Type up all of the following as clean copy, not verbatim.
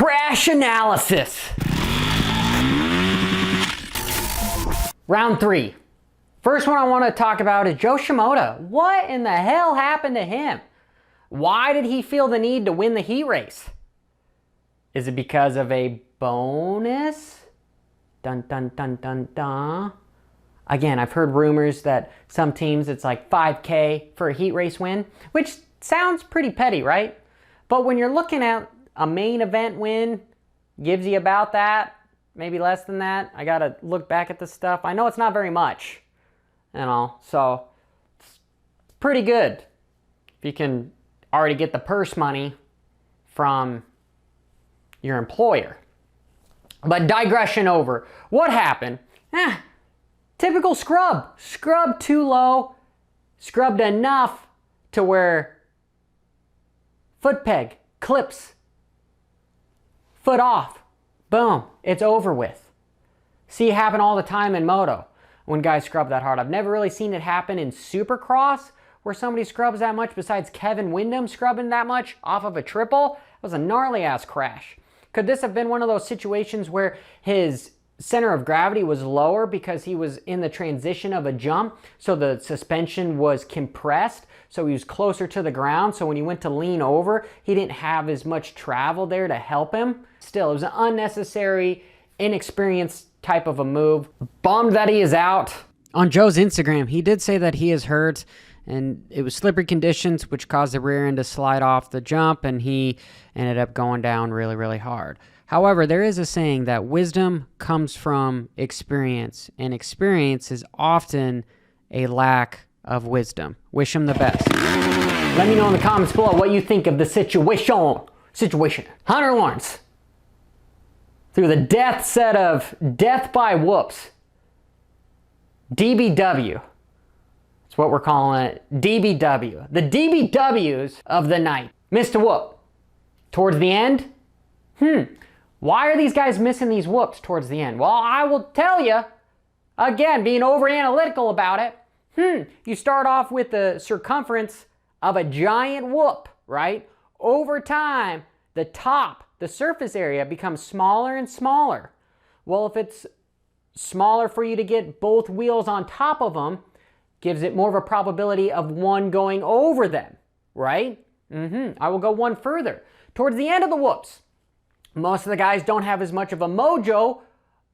Crash analysis. Round 3. First one I want to talk about is Joe Shimoda. What in the hell happened to him? Why did he feel the need to win the heat race? Is it because of a bonus? Dun dun dun dun dun. Again, I've heard rumors that some teams it's like $5,000 for a heat race win, which sounds pretty petty, right? But when you're looking at a main event win, gives you about that, maybe less than that. I gotta look back at this stuff. I know it's not very much, so it's pretty good if you can already get the purse money from your employer. But digression over. What happened? Typical scrub. Scrubbed too low. Scrubbed enough to where foot peg clips. Foot off. Boom. It's over with. See it happen all the time in moto when guys scrub that hard. I've never really seen it happen in Supercross where somebody scrubs that much besides Kevin Windham scrubbing that much off of a triple. It was a gnarly ass crash. Could this have been one of those situations where his center of gravity was lower because he was in the transition of a jump, so the suspension was compressed, so he was closer to the ground, so when he went to lean over, he didn't have as much travel there to help him? Still, it was an unnecessary, inexperienced type of a move. Bummed that he is out. On Joe's Instagram, he did say that he is hurt, and it was slippery conditions, which caused the rear end to slide off the jump, and he ended up going down really, really hard. However, there is a saying that wisdom comes from experience, and experience is often a lack of wisdom. Wish him the best. Let me know in the comments below what you think of the situation. Hunter Lawrence, through the death set of death by whoops, DBW. That's what we're calling it, DBW. The DBWs of the night. Missed a whoop. Towards the end? Why are these guys missing these whoops towards the end? Well, I will tell you, again, being over analytical about it, you start off with the circumference of a giant whoop, right? Over time, the top, the surface area becomes smaller and smaller. Well, if it's smaller for you to get both wheels on top of them, gives it more of a probability of one going over them, right? I will go one further. Towards the end of the whoops, most of the guys don't have as much of a mojo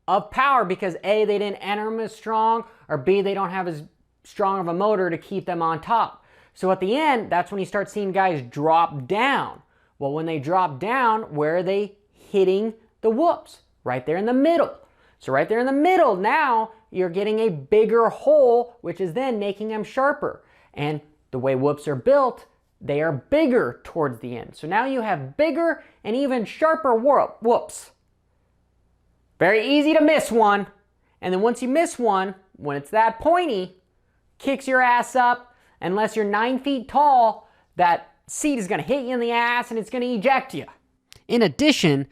of power because A, they didn't enter them as strong, or B, they don't have as strong of a motor to keep them on top. So at the end, that's when you start seeing guys drop down. Well, when they drop down, where are they hitting the whoops? Right there in the middle. So right there in the middle, now you're getting a bigger hole, which is then making them sharper. And the way whoops are built, they are bigger towards the end. So now you have bigger and even sharper whoops. Very easy to miss one. And then once you miss one, when it's that pointy, kicks your ass up. Unless you're 9 feet tall, that seat is going to hit you in the ass and it's going to eject you. In addition,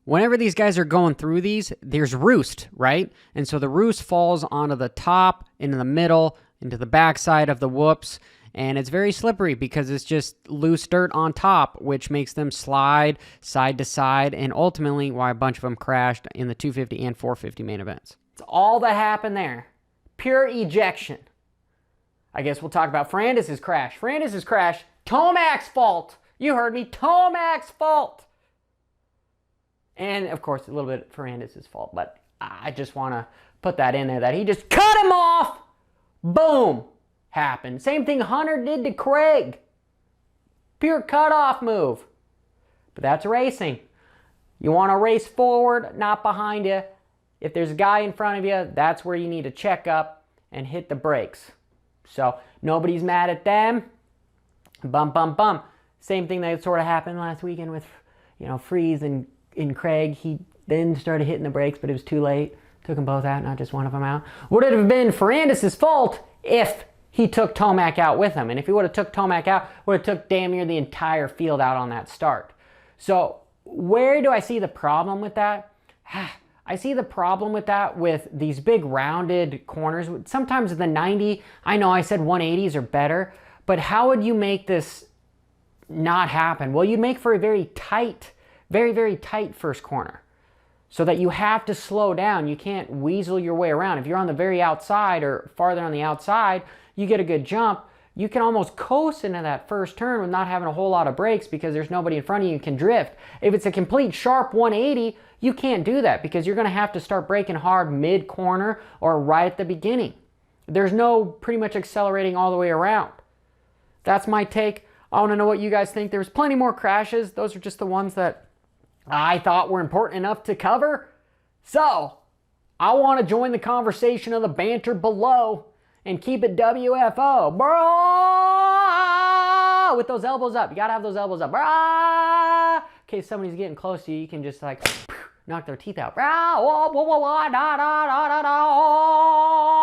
whenever these guys are going through these, there's roost, right? And so the roost falls onto the top, into the middle, into the backside of the whoops. And it's very slippery because it's just loose dirt on top, which makes them slide side to side, and ultimately why a bunch of them crashed in the 250 and 450 main events. It's all that happened there. Pure ejection. I guess we'll talk about Ferrandis' crash. Ferrandis' crash, Tomac's fault. You heard me, Tomac's fault. And of course, a little bit Ferrandis' fault, but I just want to put that in there that he just cut him off. Boom. Happened. Same thing Hunter did to Craig. Pure cutoff move. But that's racing. You want to race forward, not behind you. If there's a guy in front of you, that's where you need to check up and hit the brakes. So nobody's mad at them. Bum, bum, bum. Same thing that sort of happened last weekend with, Freeze and Craig. He then started hitting the brakes, but it was too late. Took them both out, not just one of them out. Would it have been Ferrandis' fault if he took Tomac out with him? And if he would have took Tomac out, would have took damn near the entire field out on that start. So where do I see the problem with that? I see the problem with that with these big rounded corners. Sometimes the 90, I know I said 180s are better, but how would you make this not happen? Well, you'd make for a very tight, very, very tight first corner, so that you have to slow down. You can't weasel your way around. If you're on the very outside or farther on the outside, you get a good jump, you can almost coast into that first turn with not having a whole lot of brakes because there's nobody in front of you and can drift. If it's a complete sharp 180, you can't do that because you're going to have to start braking hard mid-corner or right at the beginning. There's no pretty much accelerating all the way around. That's my take. I want to know what you guys think. There's plenty more crashes. Those are just the ones that I thought were important enough to cover. So, I want to join the conversation of the banter below and keep it WFO. Bro! With those elbows up. You got to have those elbows up. Bro! In case somebody's getting close to you, you can just like knock their teeth out. Bro! Whoa, whoa, whoa, da, da, da, da, da.